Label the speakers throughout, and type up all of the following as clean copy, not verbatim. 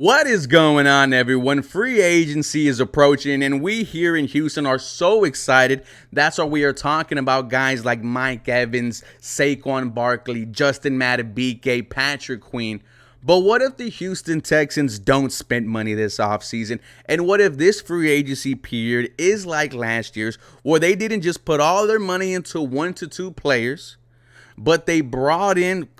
Speaker 1: What is going on, everyone? Free agency is approaching, and we here in Houston are so excited. That's why we are talking about guys like Mike Evans, Saquon Barkley, Justin Madubuike, Patrick Queen. But what if the Houston Texans don't spend money this offseason? And what if this free agency period is like last year's, where they didn't just put all their money into 1 to 2 players, but they brought in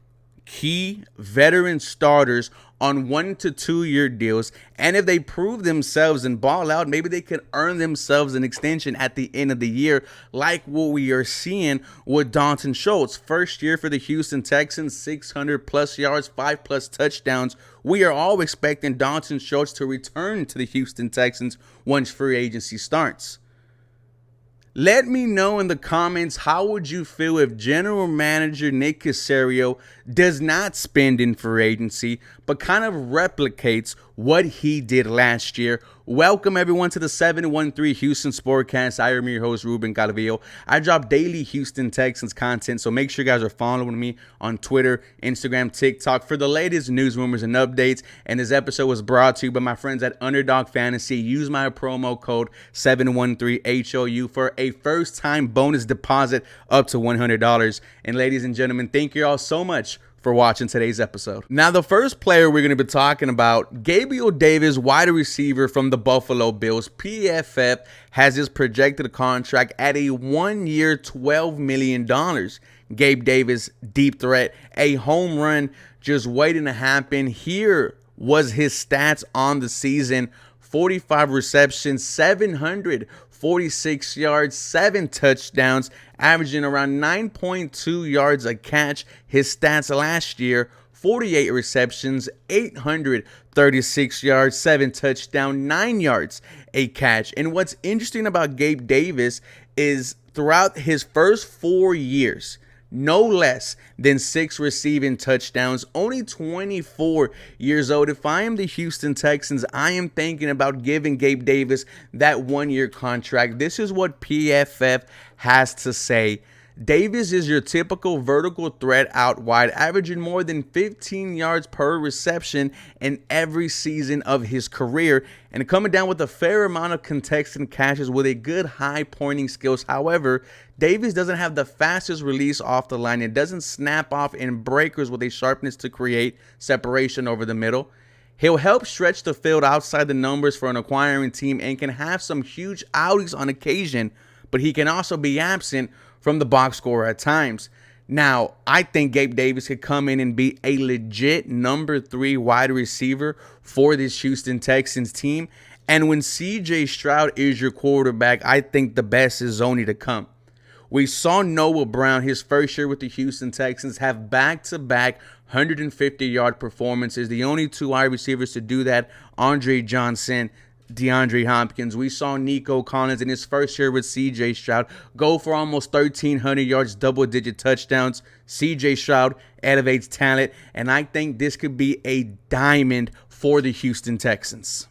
Speaker 1: key veteran starters on 1 to 2 year deals, and if they prove themselves and ball out, maybe they could earn themselves an extension at the end of the year, like what we are seeing with Dalton Schultz. First year for the Houston Texans, 600 plus yards, 5 plus touchdowns. We are all expecting Dalton Schultz to return to the Houston Texans once free agency starts. Let me know in the comments, how would you feel if General Manager Nick Caserio does not spend in free agency, but kind of replicates what he did last year? Welcome everyone to the 713 Houston Sportcast. I am your host, Ruben Calvillo. I drop daily Houston Texans content, so make sure you guys are following me on Twitter, Instagram, TikTok for the latest news, rumors, and updates. And this episode was brought to you by my friends at Underdog Fantasy. Use my promo code 713HOU for a first-time bonus deposit up to $100. And ladies and gentlemen, thank you all so much for watching today's episode. Now, the first player we're going to be talking about, Gabe Davis, wide receiver from the Buffalo Bills. PFF has his projected contract at a 1-year, $12 million. Gabe Davis, deep threat, a home run just waiting to happen. Here was his stats on the season: 45 receptions, 746 yards, 7 touchdowns, averaging around 9.2 yards a catch. His stats last year: 48 receptions, 836 yards, 7 touchdowns, 9 yards a catch. And what's interesting about Gabe Davis is throughout his first 4 years, no less than 6 receiving touchdowns, only 24 years old. If I am the Houston Texans, I am thinking about giving Gabe Davis that 1-year contract. This is what PFF has to say. Davis is your typical vertical threat out wide, averaging more than 15 yards per reception in every season of his career, and coming down with a fair amount of contested catches with a good high pointing skills. However, Davis doesn't have the fastest release off the line. It doesn't snap off in breakers with a sharpness to create separation over the middle. He'll help stretch the field outside the numbers for an acquiring team and can have some huge outings on occasion, but he can also be absent from the box score at times. Now, I think Gabe Davis could come in and be a legit number 3 wide receiver for this Houston Texans team. And when CJ Stroud is your quarterback, I think the best is only to come. We saw Noah Brown, his first year with the Houston Texans, have back-to-back 150-yard performances. The only 2 wide receivers to do that, Andre Johnson, DeAndre Hopkins. We saw Nico Collins in his first year with CJ Stroud go for almost 1,300 yards, double-digit touchdowns. CJ Stroud elevates talent, and I think this could be a diamond for the Houston Texans.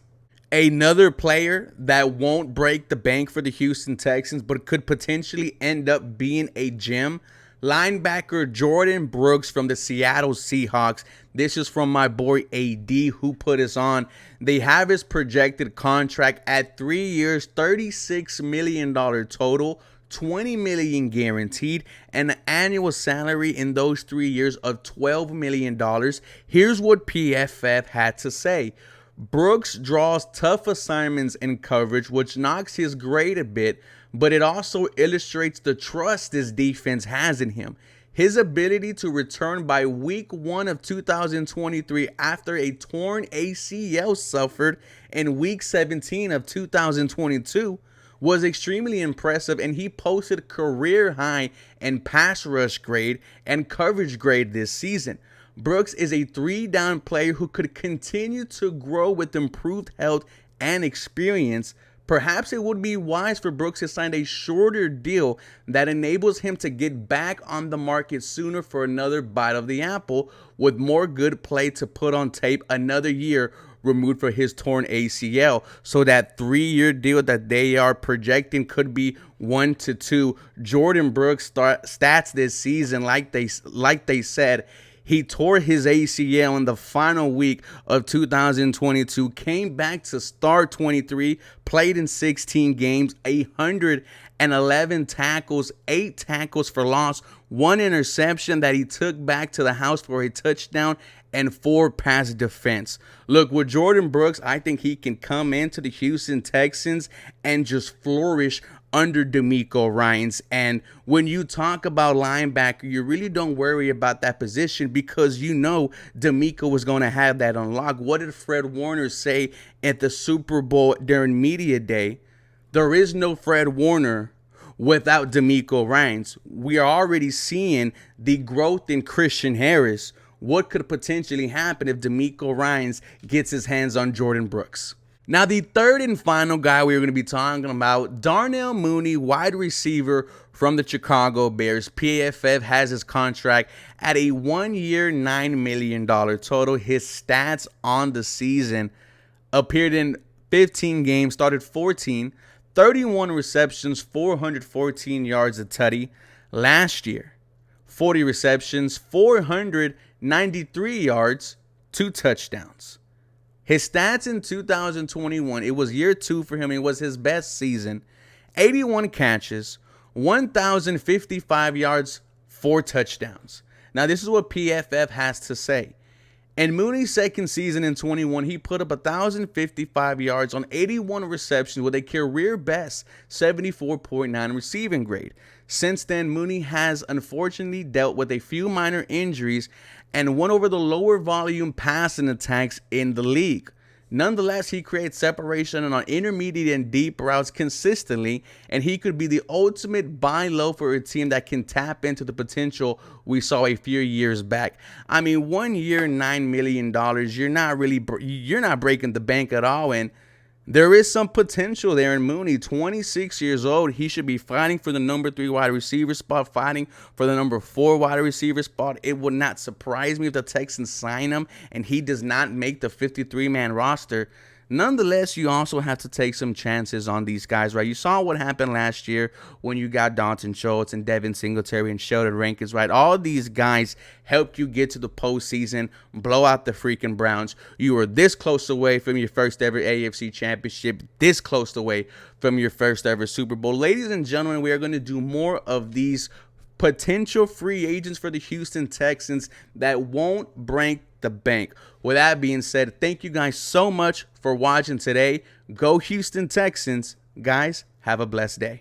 Speaker 1: Another player that won't break the bank for the Houston Texans, but could potentially end up being a gem, linebacker Jordan Brooks from the Seattle Seahawks. This is from my boy AD, who put us on. They have his projected contract at 3 years, $36 million total, $20 million guaranteed, and an annual salary in those 3 years of $12 million. Here's what PFF had to say. Brooks draws tough assignments in coverage, which knocks his grade a bit, but it also illustrates the trust this defense has in him. His ability to return by week 1 of 2023 after a torn ACL suffered in week 17 of 2022 was extremely impressive, and he posted career high in pass rush grade and coverage grade this season. Brooks is a 3-down player who could continue to grow with improved health and experience. Perhaps it would be wise for Brooks to sign a shorter deal that enables him to get back on the market sooner for another bite of the apple, with more good play to put on tape, another year removed for his torn ACL. So that 3-year deal that they are projecting could be 1 to 2. Jordan Brooks stats this season, like they said, He tore his ACL in the final week of 2022, came back to start 23, played in 16 games, 111 tackles, 8 tackles for loss, 1 interception that he took back to the house for a touchdown, and 4 pass defense. Look, with Jordan Brooks, I think he can come into the Houston Texans and just flourish under DeMeco Ryans. And when you talk about linebacker, you really don't worry about that position because you know DeMeco was going to have that unlocked. What did Fred Warner say at the Super Bowl during media day? There is no Fred Warner without DeMeco Ryans. We are already seeing the growth in Christian Harris. What could potentially happen if DeMeco Ryans gets his hands on Jordan Brooks? Now, the third and final guy we're going to be talking about, Darnell Mooney, wide receiver from the Chicago Bears. PFF has his contract at a 1-year, $9 million total. His stats on the season: appeared in 15 games, started 14, 31 receptions, 414 yards a tutty. Last year, 40 receptions, 493 yards, 2 touchdowns. His stats in 2021, it was year 2 for him. It was his best season. 81 catches, 1,055 yards, 4 touchdowns. Now, this is what PFF has to say. In Mooney's second season in 21, he put up 1,055 yards on 81 receptions with a career best 74.9 receiving grade. Since then, Mooney has unfortunately dealt with a few minor injuries and one over the lower volume passing attacks in the league. Nonetheless, he creates separation on intermediate and deep routes consistently, and he could be the ultimate buy low for a team that can tap into the potential we saw a few years back. I mean, 1 year, $9 million, you're not breaking the bank at all, and there is some potential there in Mooney. 26 years old, he should be fighting for the number 3 wide receiver spot, fighting for the number 4 wide receiver spot. It would not surprise me if the Texans sign him and he does not make the 53-man roster. Nonetheless, you also have to take some chances on these guys, right? You saw what happened last year when you got Dalton Schultz and Devin Singletary and Sheldon Rankins, right? All these guys helped you get to the postseason, blow out the freaking Browns. You were this close away from your first ever AFC Championship, this close away from your first ever Super Bowl. Ladies and gentlemen, we are going to do more of these potential free agents for the Houston Texans that won't break the bank. With that being said, thank you guys so much for watching today. Go Houston Texans. Guys, have a blessed day.